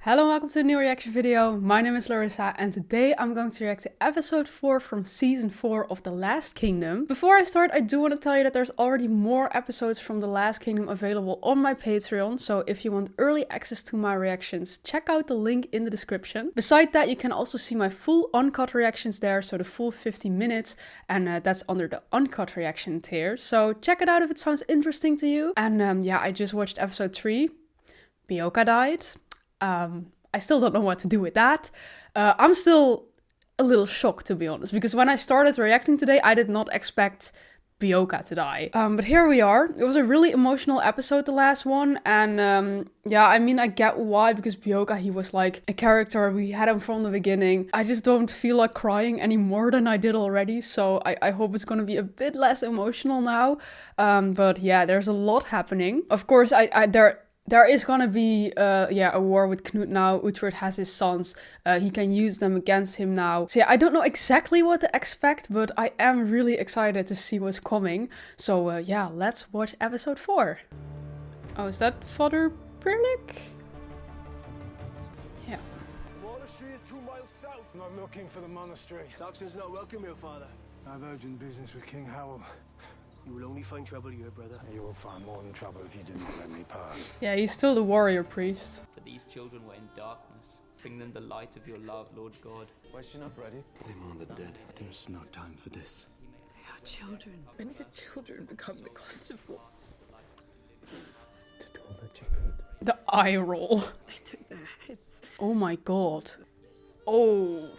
Hello and welcome to a new reaction video. My name is Larissa and today I'm going to react to episode 4 from season 4 of The Last Kingdom. Before I start, I do want to tell you that there's already more episodes from The Last Kingdom available on my Patreon. So if you want early access to my reactions, check out the link in the description. Besides that, you can also see my full uncut reactions there. So the full 50 minutes and that's under the uncut reaction tier. So check it out if it sounds interesting to you. And yeah, I just watched episode 3. Bioka died. I still don't know what to do with that. I'm still a little shocked, to be honest, because when I started reacting today, I did not expect Bioka to die. But here we are. It was a really emotional episode, the last one. And yeah, I mean, I get why, because Bioka, he was like a character. We had him from the beginning. I just don't feel like crying any more than I did already. So I hope it's going to be a bit less emotional now. But yeah, there's a lot happening. Of course, there is gonna be, a war with Knut now. Utrecht has his sons. He can use them against him now. So yeah, I don't know exactly what to expect, but I am really excited to see what's coming. So yeah, let's watch episode 4. Oh, is that Father Birgit? Yeah. The monastery is 2 miles south. I'm not looking for the monastery. Doctor's not welcome here, Father. I've urgent business with King Howell. You will only find trouble here, brother. You will find more than trouble if you do not let me pass. Yeah, he's still the warrior priest. For these children were in darkness. Bring them the light of your love, Lord God. Why is she not ready? Them are the dead. There's no time for this. They are children. When did children become the cost of war? Did all that you could. The eye roll. They took their heads. Oh my god. Oh.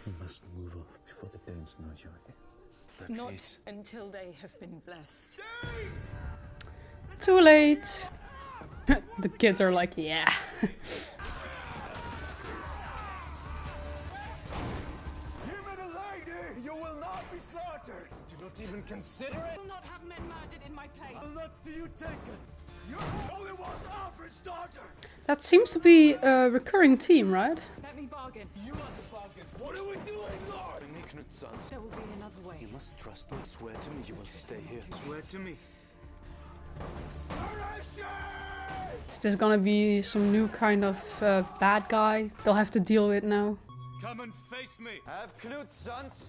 You must move off before the Danes know you're here. Not until they have been blessed. Too late. The kids are like, yeah. Hear me, the lady! You will not be slaughtered! Do not even consider it! I will not have men murdered in my place. I will not see you taken! You only was Alfred's daughter! That seems to be a recurring theme, right? Let me bargain. You are the bargain! What are we doing, Lord? Knut's sons. There will be another way. You must trust me. Swear to me you will stay here. Swear to me. Is this gonna be some new kind of bad guy they'll have to deal with now? Come and face me! Have Knut's sons?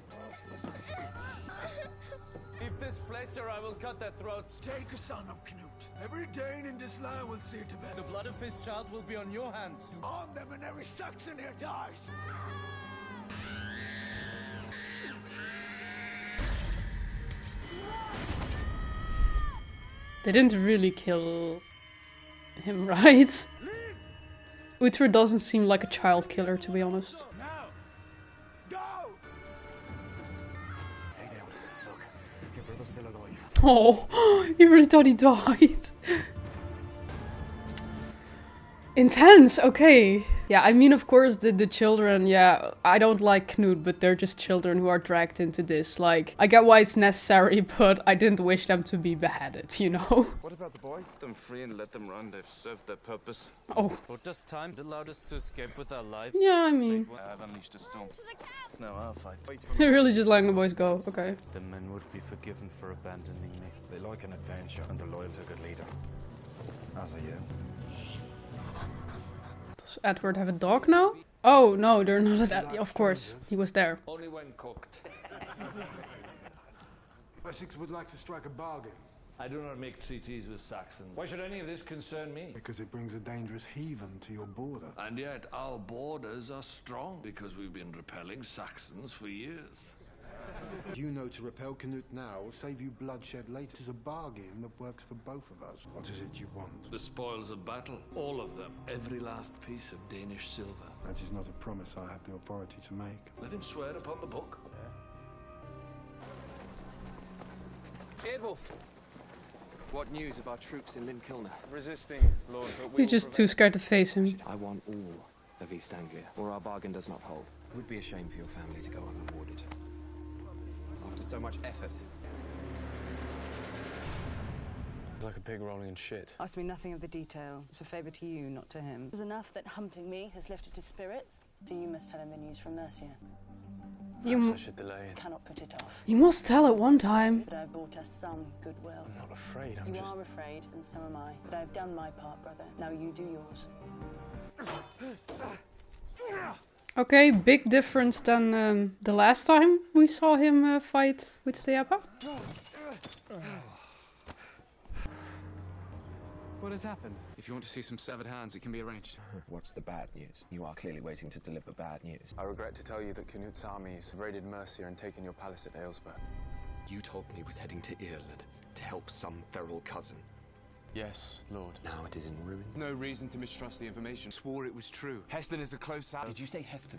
Leave this place or I will cut their throats. Take a son of Knut. Every Dane in this land will see to it. The blood of his child will be on your hands. On them and every Saxon here dies. They didn't really kill him, right? Utrecht doesn't seem like a child killer, to be honest. Now, go! Stay down. Look, your brother's still alive. Oh, he really thought he died. Intense, okay. Yeah, I mean, of course, the children, yeah, I don't like Knut, but they're just children who are dragged into this. Like, I get why it's necessary, but I didn't wish them to be beheaded, you know? What about the boys? Let them free and let them run. They've served their purpose. Oh. For just time, it allowed us to escape with our lives. Yeah, I mean, I've unleashed a storm. Now I'll fight. they're really just letting the boys go, okay. The men would be forgiven for abandoning me. They like an adventure and they're loyal to a good leader. As are you. Does Edward have a dog now? Oh, no, they're not at, of course, he was there. Only when cooked. Essex would like to strike a bargain. I do not make treaties with Saxons. Why should any of this concern me? Because it brings a dangerous heathen to your border. And yet our borders are strong because we've been repelling Saxons for years. You know to repel Knut now will save you bloodshed later. It's a bargain that works for both of us. What is it you want? The spoils of battle, all of them. Every last piece of Danish silver. That is not a promise I have the authority to make. Let him swear upon the book. Beardwolf, what news of our troops in Lynn Resisting, Lord, but He's just too scared to face him. I want all of East Anglia, or our bargain does not hold. It would be a shame for your family to go unrewarded. After so much effort. It's like a pig rolling in shit. Ask me nothing of the detail. It's a favour to you, not to him. It's enough that humping me has lifted his spirits, so you must tell him the news from Mercia. Perhaps I should delay it. Cannot put it off. You must tell it one time. But I brought us some goodwill. I'm not afraid, I'm You just... are afraid, and so am I. But I have done my part, brother. Now you do yours. Okay, big difference than the last time we saw him fight with Steapa. What has happened? If you want to see some severed hands, it can be arranged. What's the bad news? You are clearly waiting to deliver bad news. I regret to tell you that Canut's armies have raided Mercia and taken your palace at Aylesbury. You told me he was heading to Ireland to help some feral cousin. Yes, Lord. Now it is in ruin. No reason to mistrust the information. Swore it was true. Heston is a close ally. Did you say Heston?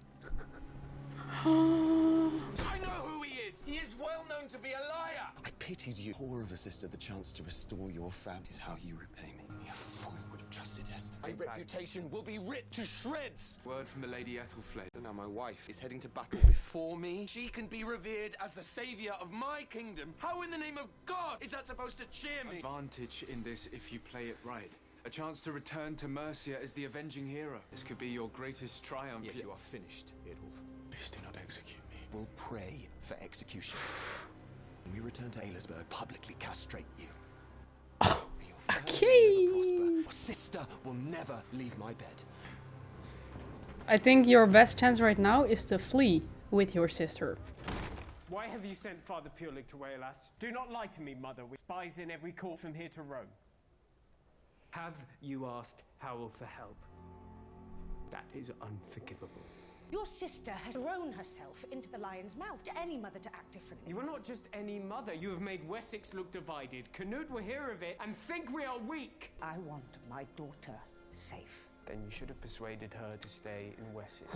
I know who he is! He is well known to be a liar! I pitied you. Poor of a sister, the chance to restore your family is how you repay me. A fool would have trusted Heston. My reputation will be ripped to shreds! Word from the Lady Ethelflaed. Now my wife is heading to battle before me. She can be revered as the savior of my kingdom. How in the name of God is that supposed to cheer me? Advantage in this if you play it right. A chance to return to Mercia as the avenging hero. This could be your greatest triumph. Yes, you are finished, Eadulf. Please do not execute me. We'll pray for execution. When we return to Aylesbury, publicly castrate you. Okay. Your sister will never leave my bed. I think your best chance right now is to flee with your sister. Why have you sent Father Purelig to Wales? Do not lie to me, mother, with spies in every court from here to Rome. Have you asked Howell for help? That is unforgivable. Your sister has thrown herself into the lion's mouth. To any mother to act differently. You are not just any mother. You have made Wessex look divided. Canute will hear of it and think we are weak. I want my daughter safe. Then you should have persuaded her to stay in Wessex.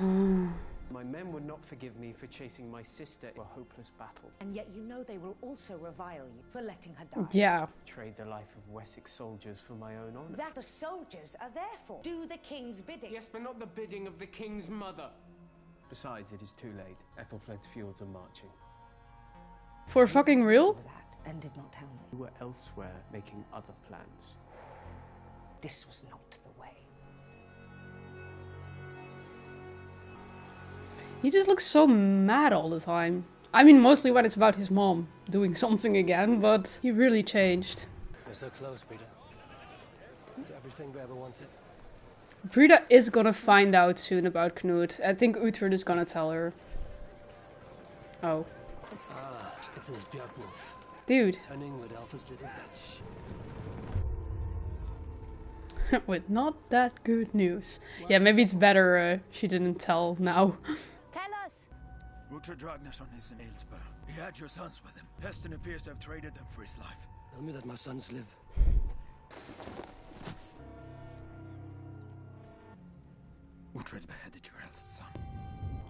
My men would not forgive me for chasing my sister to a hopeless battle. And yet you know they will also revile you for letting her die. Yeah. Trade the life of Wessex soldiers for my own honor. That the soldiers are there for. Do the king's bidding. Yes, but not the bidding of the king's mother. Besides, it is too late. Ethelflaed's fields are marching. For fucking real? That and did not tell me. You were elsewhere making other plans. This was not the way. He just looks so mad all the time. I mean, mostly when it's about his mom doing something again, but he really changed. They're so close, Brida. It's everything we ever wanted. Brida is gonna find out soon about Knut. I think Uhtred is gonna tell her. Oh. Ah, it is Bjartnulf. Dude. Turning with Alpha's little bitch. With not that good news. Yeah, maybe it's better she didn't tell now. Tell us! Uhtred Ragnarsson is in Aylesbury. He had your sons with him. Heston appears to have traded them for his life. Tell me that my sons live. Uhtred beheaded your eldest son.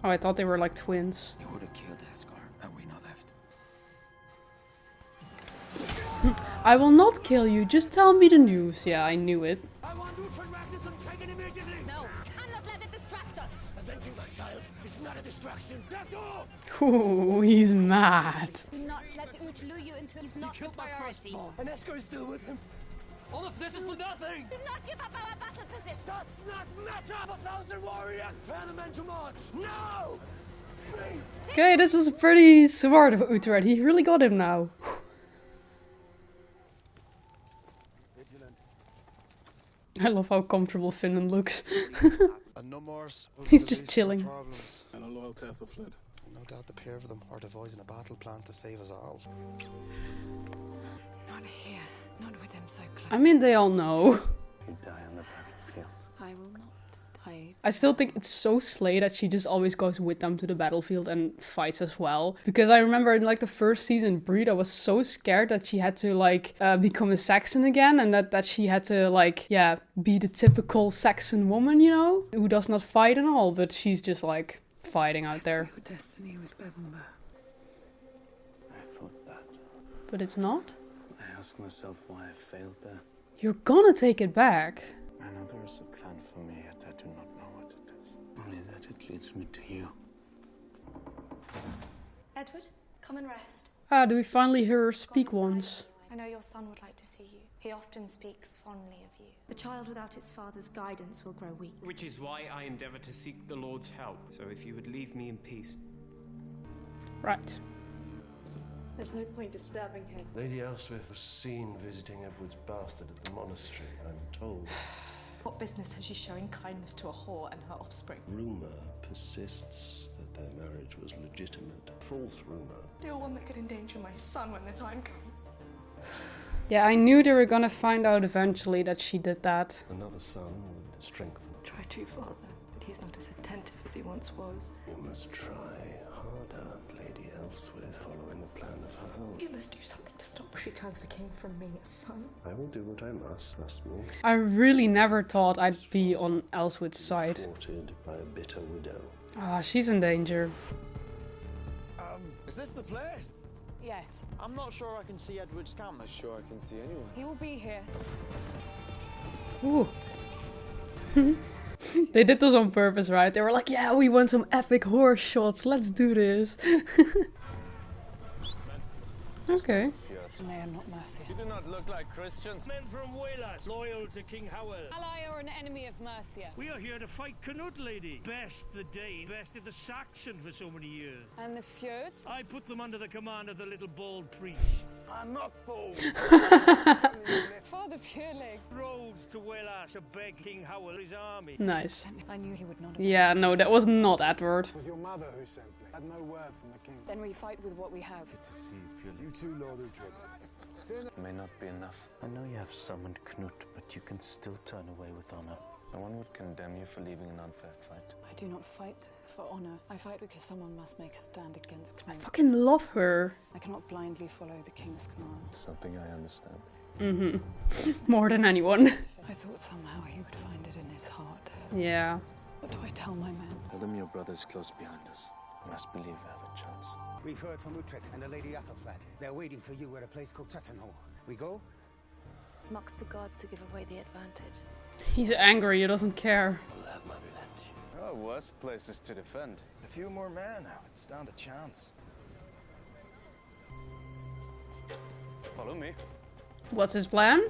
Oh, I thought they were like twins. You would have killed Esgar, and we not left. I will not kill you, just tell me the news. Yeah, I knew it. I want Uhtred Ragnarsson taken immediately! No, cannot let it distract us! Avenging my child is not a distraction. Let go! Ooh, he's mad. Do not let Uhtred lure you into he's not the priority. And Esgar is still with him. All of this is for nothing! Do not give up our battle position! Does not matter! 1,000 warriors! Prepare the men to march! No! Okay, this was pretty smart of Uhtred. He really got him now. I love how comfortable Finland looks. He's just chilling. And are loyal to Ethelflaed. No doubt the pair of them are devising a battle plan to save us all. Not here. Not with him so close. I mean, they all know. You die on the battlefield. I will not die. I still think it's so slay that she just always goes with them to the battlefield and fights as well. Because I remember in like the first season, Brida was so scared that she had to like become a Saxon again. And that she had to like, yeah, be the typical Saxon woman, you know? Who does not fight and all, but she's just like fighting out there. Your destiny was Bebumba. I thought that. But it's not? I ask myself why I failed there. You're gonna take it back. I know there is a plan for me, yet I do not know what it is. Only that it leads me to you. Edward, come and rest. Ah, do we finally hear her speak once? I know your son would like to see you. He often speaks fondly of you. The child without its father's guidance will grow weak. Which is why I endeavor to seek the Lord's help. So if you would leave me in peace. Right. There's no point disturbing him. Lady Elswith was seen visiting Edward's bastard at the monastery, I'm told. What business has she showing kindness to a whore and her offspring? Rumour persists that their marriage was legitimate. False rumour. Still one that could endanger my son when the time comes. Yeah, I knew they were gonna find out eventually that she did that. Another son would strengthen. Try to, Father, but he's not as attentive as he once was. You must try harder, Lady Elswith, following a plan of her own. You must do something to stop her. She turns the king from me, a son. I will do what I must, trust me. I really never thought I'd be on Elswith's side. Thwarted by a bitter widow. Ah, she's in danger. Is this the place? Yes. I'm not sure I can see Edward's camp. I'm sure I can see anyone. He will be here. Ooh. They did this on purpose, right? They were like, yeah, we want some epic horse shots. Let's do this. Okay. They are not Mercia. You do not look like Christians. Men from Wales, loyal to King Howell. Ally or an enemy of Mercia. We are here to fight Canute, lady. Best the Dane, best of the Saxon for so many years. And the fjords? I put them under the command of the little bald priest. I'm not bald. Father Pureleg. Roads to Wales to beg King Howell his army. Nice. I knew he would not have. Yeah, no, that was not Edward. It was your mother who sent me. I had no word from the king. Then we fight with what we have. To see Pureleg. You too, Lord Uhtred. May not be enough. I know you have summoned Canute, but you can still turn away with honor. No one would condemn you for leaving an unfair fight. I do not fight for honor. I fight because someone must make a stand against Canute. I fucking love her. I cannot blindly follow the king's command. Something I understand. More than anyone. I thought somehow he would find it in his heart. Yeah. What do I tell my men? Tell them your brother's close behind us. I must believe we have a chance. We've heard from Uhtred and the Lady Athelflaed. They're waiting for you at a place called Tettenhall. We go? Mocks the gods to give away the advantage. He's angry, he doesn't care. I'll have my revenge. There are worse places to defend. A few more men, I would stand a chance. Follow me. What's his plan?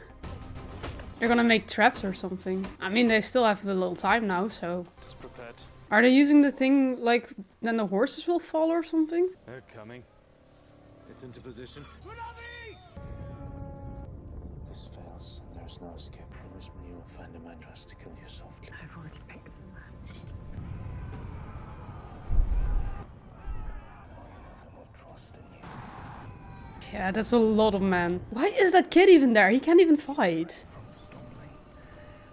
They're gonna make traps or something. I mean, they still have a little time now, so... Just prepared. Are they using the thing, like, then the horses will fall or something? They're coming. Get into position. This fails, and there's no escape. Promise me you will find a man trust to kill you softly. I've already picked a man. Yeah, that's a lot of men. Why is that kid even there? He can't even fight.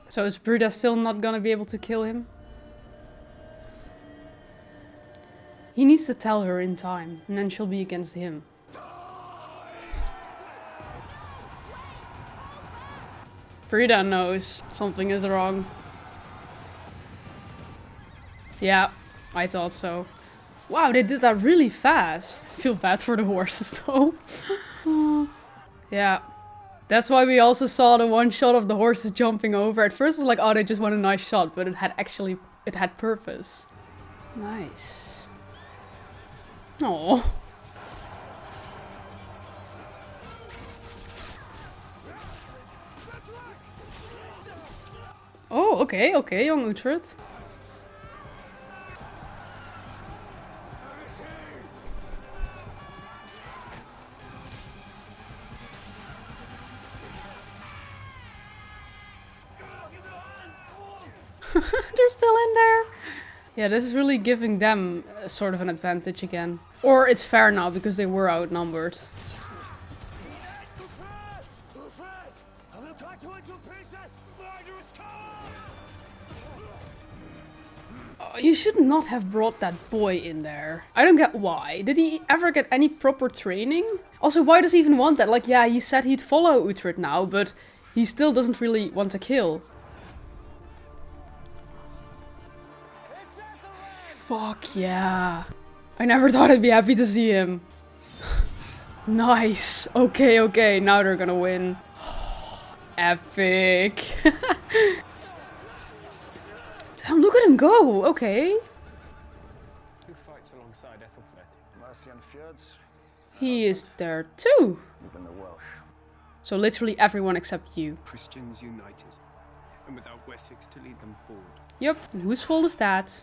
So is Brida still not gonna be able to kill him? He needs to tell her in time, and then she'll be against him. Brida knows something is wrong. Yeah, I thought so. Wow, they did that really fast. I feel bad for the horses though. Yeah. That's why we also saw the one shot of the horses jumping over. At first it was like, oh, they just want a nice shot, but it had purpose. Nice. Oh. Oh, okay, young Uhtred. They're still in there. Yeah, this is really giving them sort of an advantage again. Or it's fair now because they were outnumbered. Oh, you should not have brought that boy in there. I don't get why. Did he ever get any proper training? Also, why does he even want that? Like, yeah, he said he'd follow Uhtred now, but he still doesn't really want to kill. Fuck yeah. I never thought I'd be happy to see him. Nice. Okay, now they're gonna win. Epic. Damn, look at him go. Okay. Who fights alongside Ethelflaed? Mercian fjords. He is there too. Even the Welsh. So literally everyone except you. Christians united, and without Wessex to lead them forward. Yep, and whose fault is that?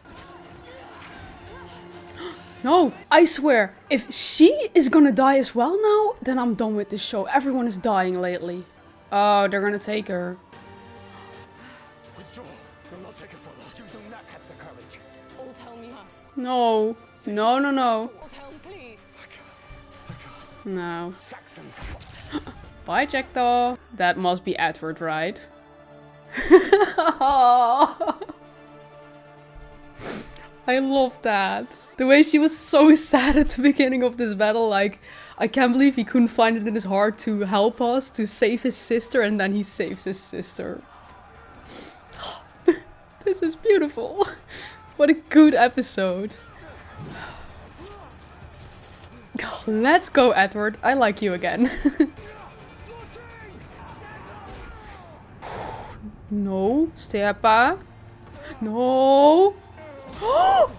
No, I swear, if she is gonna die as well now, then I'm done with this show. Everyone is dying lately. Oh, they're gonna take her. Withdraw. Helm, you must. No. No, no, no. Helm, please. No. Bye, Jackdaw. That must be Edward, right? I love that. The way she was so sad at the beginning of this battle, like, I can't believe he couldn't find it in his heart to help us, to save his sister, and then he saves his sister. This is beautiful. What a good episode. Let's go, Edward. I like you again. No, Stepa. No. Oh.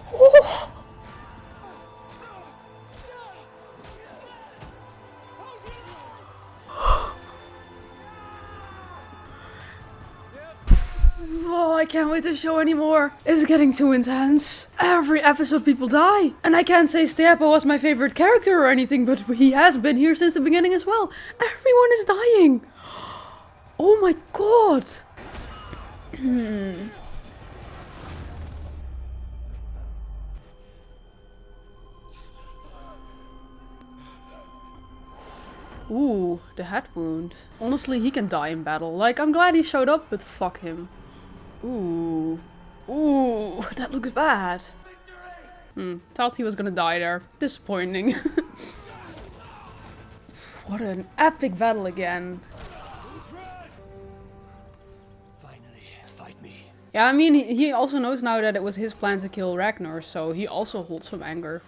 Oh, I can't wait to show anymore. It's getting too intense. Every episode people die. And I can't say Stepa was my favorite character or anything, but he has been here since the beginning as well. Everyone is dying. Oh my god. Ooh, the head wound. Honestly, he can die in battle. Like, I'm glad he showed up, but fuck him. Ooh. Ooh, that looks bad. Thought he was gonna die there. Disappointing. What an epic battle again. Yeah, I mean, he also knows now that it was his plan to kill Ragnar, so he also holds some anger.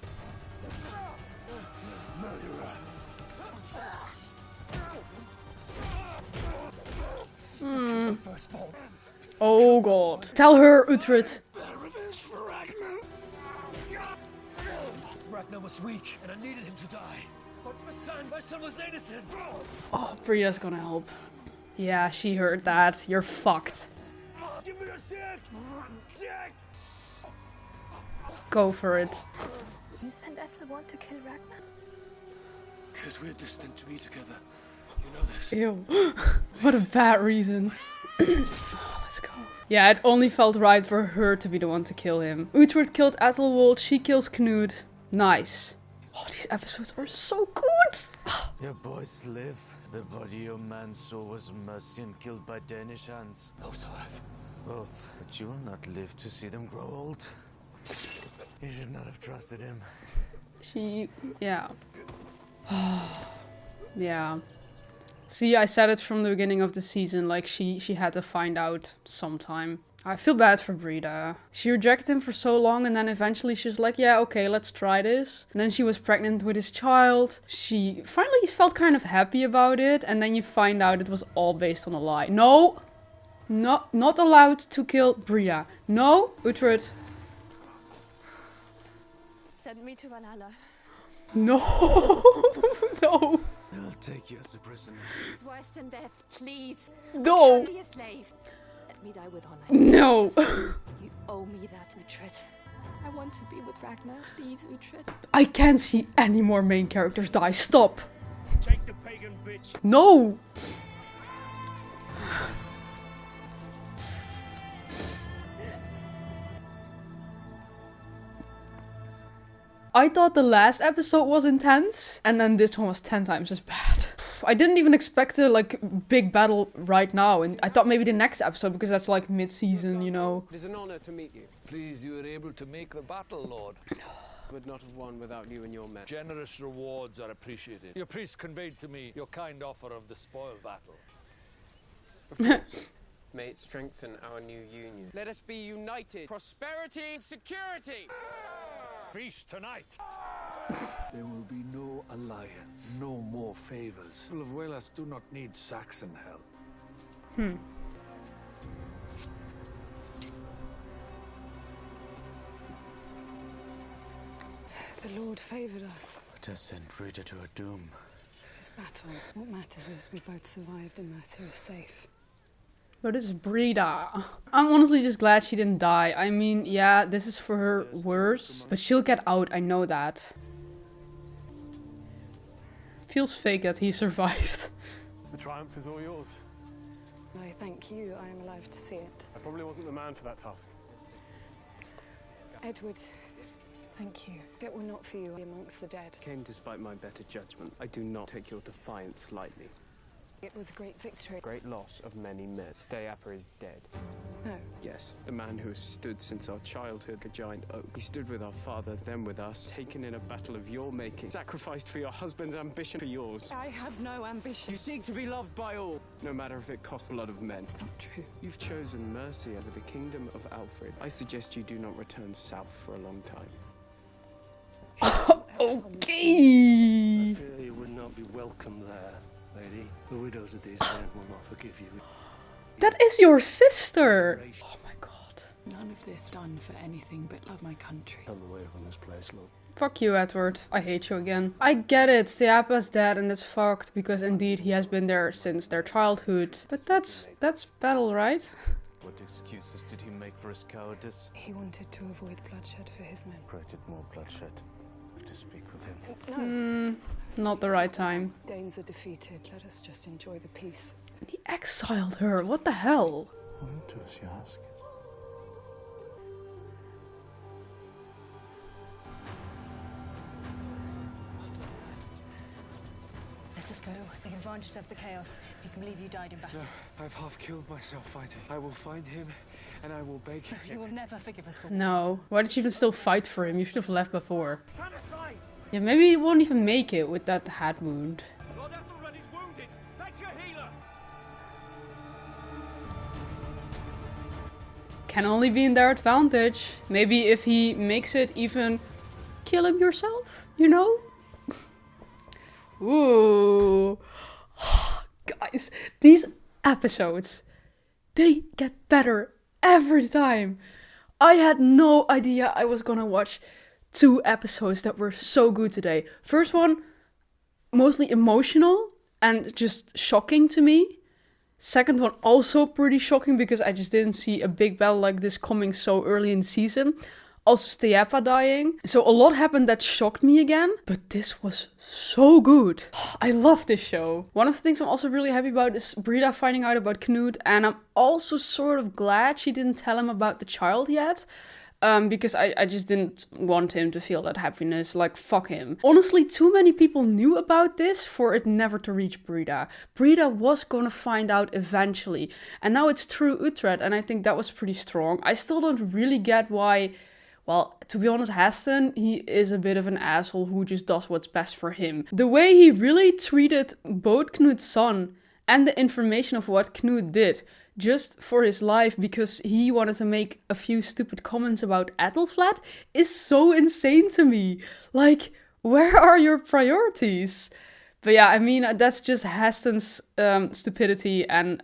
Oh god. Tell her, Uhtred. Revenge for Ragnar. Ragnar was weak, and I needed him to die. But my son was innocent. Oh, Brida's gonna help. Yeah, she heard that. You're fucked. Give me a shit! Go for it. You sent Ethelwald to kill Ragnar? Because we're destined to be together. You know this. Ew. What a bad reason. Let's go. Yeah, it only felt right for her to be the one to kill him. Uhtred killed Ethelwald, she kills Knut. Nice. Oh, these episodes are so good. Your boys live. The body your man saw was Mercia killed by Danish hands. Both alive. Both. But you will not live to see them grow old. You should not have trusted him. Yeah. Yeah. See, I said it from the beginning of the season, like she had to find out sometime. I feel bad for Brida. She rejected him for so long and then eventually she's like, yeah, okay, let's try this. And then she was pregnant with his child. She finally felt kind of happy about it. And then you find out it was all based on a lie. No! Not allowed to kill Brida. No, Uhtred. Send me to Valhalla. No! No! I'll take you as a prisoner. It's worse than death, please. No! Be a slave. Let me die with honor. No! You owe me that, Uhtred. I want to be with Ragnar. Please, Uhtred. I can't see any more main characters die. Stop! Take the pagan bitch. No! I thought the last episode was intense, and then this one was 10 times as bad. I didn't even expect a big battle right now, and I thought maybe the next episode, because that's like mid-season, you know. It is an honor to meet you. Pleased you were able to make the battle, Lord. Would not have won without you and your men. Generous rewards are appreciated. Your priest conveyed to me your kind offer of the spoil battle. Of course. May it strengthen our new union. Let us be united. Prosperity and security! Feast tonight. There will be no alliance, no more favors. People of Wales do not need Saxon help. The Lord favoured us. Let us send Brida to her doom. This battle, what matters is we both survived and Mercia is safe. But this is Brida. I'm honestly just glad she didn't die. I mean, yeah, this is for her worse, but she'll get out, I know that. Feels fake that he survived. The triumph is all yours. I thank you, I am alive to see it. I probably wasn't the man for that task. Edward, thank you. It were not for you amongst the dead. Came despite my better judgment. I do not take your defiance lightly. It was a great victory. Great loss of many men. Stayapa is dead. No. Yes, the man who has stood since our childhood, a giant oak. He stood with our father, then with us, taken in a battle of your making, sacrificed for your husband's ambition for yours. I have no ambition. You seek to be loved by all, no matter if it costs blood of men. It's not true. You've chosen Mercia over the kingdom of Alfred. I suggest you do not return south for a long time. Okay. I fear you would not be welcome there, lady. The widows of these men will not forgive you. That is your sister. Oh my god. None of this done for anything but love my country. Come away from this place, look. Fuck you, Edward. I hate you again. I get it, Steapa's dead and it's fucked because indeed he has been there since their childhood. But that's battle, right? What excuses did he make for his cowardice? He wanted to avoid bloodshed for his men. Created more bloodshed. I have to speak with him. No. Not the right time. Danes are defeated. Let us just enjoy the peace. He exiled her. What the hell? Und does he ask? Let us go. Take advantage of the chaos. You can believe you died in battle. No, I've half killed myself fighting. I will find him and I will beg him. You will never forgive us for No. Why did you even still fight for him? You should have left before. Yeah, maybe he won't even make it with that head wound. Lord Ethelred is wounded. Fetch a healer. Can only be in their advantage. Maybe if he makes it even kill him yourself, you know? Ooh. Guys, these episodes, they get better every time. I had no idea I was gonna watch 2 episodes that were so good today. First one, mostly emotional and just shocking to me. Second one, also pretty shocking because I just didn't see a big battle like this coming so early in the season. Also Steapa dying. So a lot happened that shocked me again. But this was so good. I love this show. One of the things I'm also really happy about is Brida finding out about Knut. And I'm also sort of glad she didn't tell him about the child yet. Because I just didn't want him to feel that happiness. Like, fuck him. Honestly, too many people knew about this for it never to reach Brida. Brida was gonna find out eventually. And now it's through Uhtred, and I think that was pretty strong. I still don't really get why... Well, to be honest, Heston, he is a bit of an asshole who just does what's best for him. The way he really treated both Knut's son and the information of what Knut did just for his life because he wanted to make a few stupid comments about Æthelflaed is so insane to me. Like, where are your priorities? But yeah, I mean, that's just Heston's stupidity and...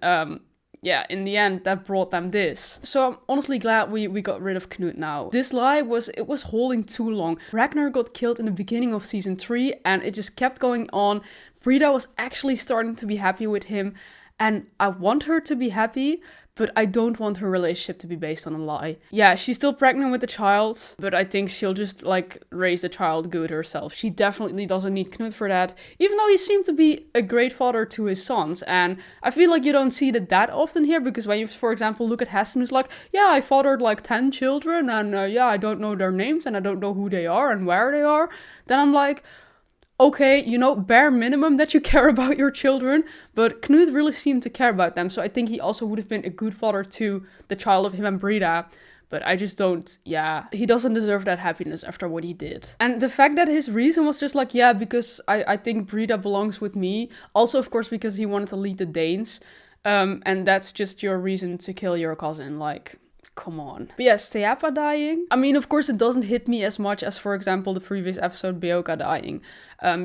yeah, in the end, that brought them this. So I'm honestly glad we got rid of Knut now. This lie was holding too long. Ragnar got killed in the beginning of season 3 and it just kept going on. Brida was actually starting to be happy with him and I want her to be happy, but I don't want her relationship to be based on a lie. Yeah, she's still pregnant with the child, but I think she'll just, like, raise the child good herself. She definitely doesn't need Knut for that, even though he seemed to be a great father to his sons. And I feel like you don't see that often here, because when you, for example, look at Heston, who's like, yeah, I fathered, like, 10 children, and yeah, I don't know their names, and I don't know who they are and where they are. Then I'm like... Okay, you know, bare minimum that you care about your children, but Knut really seemed to care about them, so I think he also would have been a good father to the child of him and Brida, but I just don't, yeah, he doesn't deserve that happiness after what he did. And the fact that his reason was just like, yeah, because I think Brida belongs with me, also of course because he wanted to lead the Danes, and that's just your reason to kill your cousin, like... Come on. But yeah, Steapa dying. I mean, of course, it doesn't hit me as much as, for example, the previous episode, Beoka dying.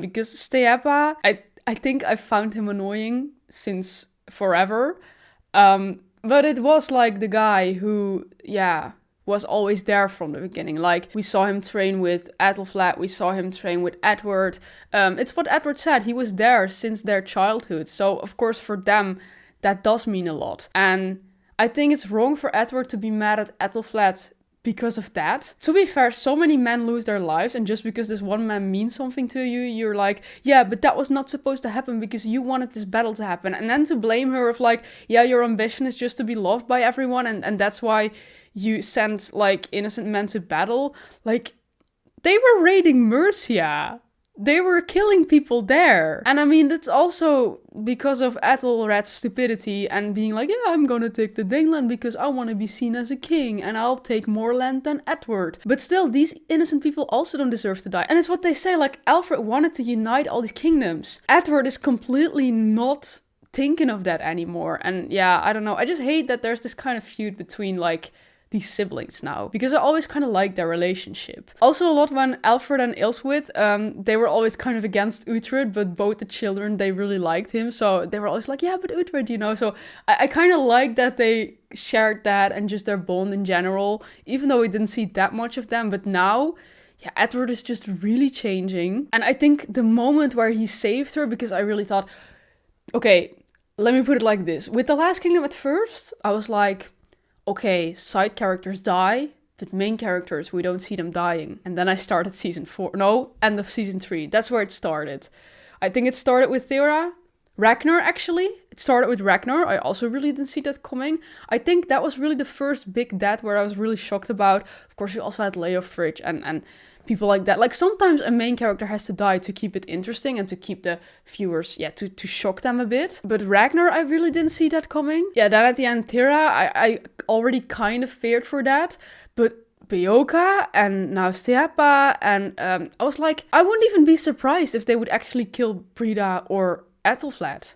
Because Steapa, I think I found him annoying since forever. But it was like the guy who, yeah, was always there from the beginning. Like, we saw him train with Æthelflaed, we saw him train with Edward. It's what Edward said, he was there since their childhood. So, of course, for them, that does mean a lot. And... I think it's wrong for Edward to be mad at Æthelflaed because of that. To be fair, so many men lose their lives, and just because this one man means something to you, you're like, yeah, but that was not supposed to happen because you wanted this battle to happen. And then to blame her of like, yeah, your ambition is just to be loved by everyone, and that's why you sent like innocent men to battle. Like, they were raiding Mercia. They were killing people there. And I mean, that's also because of Ethelred's stupidity and being like, yeah, I'm gonna take the Daneland because I want to be seen as a king and I'll take more land than Edward. But still, these innocent people also don't deserve to die. And it's what they say, like, Alfred wanted to unite all these kingdoms. Edward is completely not thinking of that anymore. And yeah, I don't know. I just hate that there's this kind of feud between, like, these siblings now, because I always kind of liked their relationship. Also a lot when Alfred and Aelswyd, they were always kind of against Uhtred, but both the children, they really liked him, so they were always like, yeah, but Uhtred, you know. So I kind of like that they shared that and just their bond in general, even though we didn't see that much of them. But now, yeah, Edward is just really changing. And I think the moment where he saved her, because I really thought, okay, let me put it like this. With The Last Kingdom at first, I was like, okay, side characters die, but main characters, we don't see them dying. And then I started end of season 3. That's where it started. I think it started with Ragnar, actually. It started with Ragnar. I also really didn't see that coming. I think that was really the first big death where I was really shocked about. Of course, we also had Leofric and people like that. Like, sometimes a main character has to die to keep it interesting and to keep the viewers, yeah, to shock them a bit. But Ragnar, I really didn't see that coming. Yeah, then at the end, Thyra, I already kind of feared for that. But Beoka and now Steapa, and I was like, I wouldn't even be surprised if they would actually kill Brida or Ethelflaed.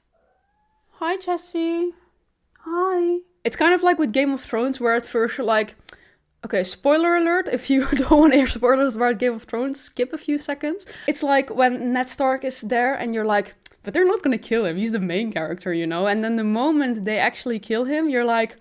Hi, Jessie. Hi. It's kind of like with Game of Thrones, where at first you're like, okay, spoiler alert, if you don't want to hear spoilers about Game of Thrones, skip a few seconds. It's like when Ned Stark is there and you're like, but they're not gonna kill him, he's the main character, you know? And then the moment they actually kill him, you're like,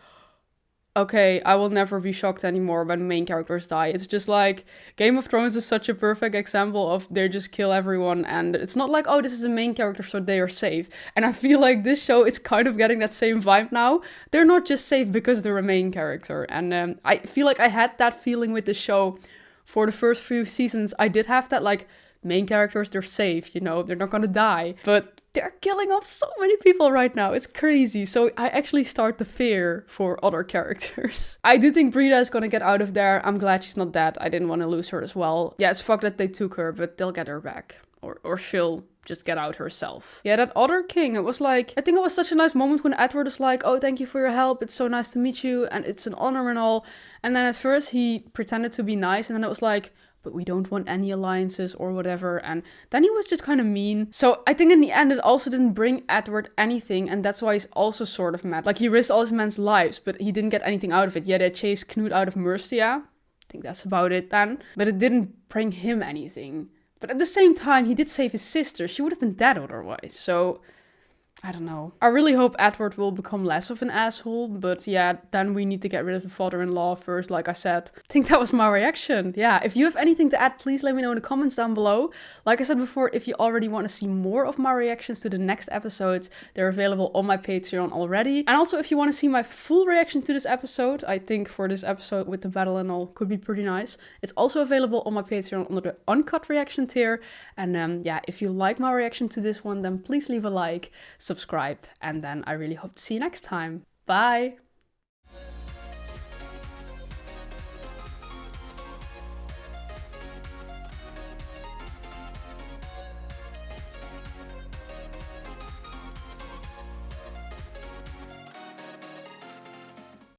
okay, I will never be shocked anymore when main characters die. It's just like, Game of Thrones is such a perfect example of they just kill everyone, and it's not like, oh, this is a main character, so they are safe. And I feel like this show is kind of getting that same vibe now. They're not just safe because they're a main character. And I feel like I had that feeling with the show for the first few seasons. I did have that, like, main characters, they're safe, you know, they're not gonna die. But they're killing off so many people right now. It's crazy. So I actually start to fear for other characters. I do think Brida is gonna get out of there. I'm glad she's not dead. I didn't want to lose her as well. Yeah, it's fucked that they took her, but they'll get her back. Or she'll just get out herself. Yeah, that other king, it was like, I think it was such a nice moment when Edward is like, oh, thank you for your help. It's so nice to meet you. And it's an honor and all. And then at first he pretended to be nice. And then it was like, but we don't want any alliances or whatever. And then he was just kind of mean. So I think in the end, it also didn't bring Edward anything. And that's why he's also sort of mad. Like, he risked all his men's lives, but he didn't get anything out of it. Yeah, they chased Knut out of Mercia. I think that's about it then. But it didn't bring him anything. But at the same time, he did save his sister. She would have been dead otherwise. So I don't know. I really hope Edward will become less of an asshole. But yeah, then we need to get rid of the father-in-law first, like I said. I think that was my reaction. Yeah, if you have anything to add, please let me know in the comments down below. Like I said before, if you already want to see more of my reactions to the next episodes, they're available on my Patreon already. And also, if you want to see my full reaction to this episode, I think for this episode with the battle and all could be pretty nice. It's also available on my Patreon under the uncut reaction tier. And yeah, if you like my reaction to this one, then please leave a like, subscribe, and then I really hope to see you next time. Bye!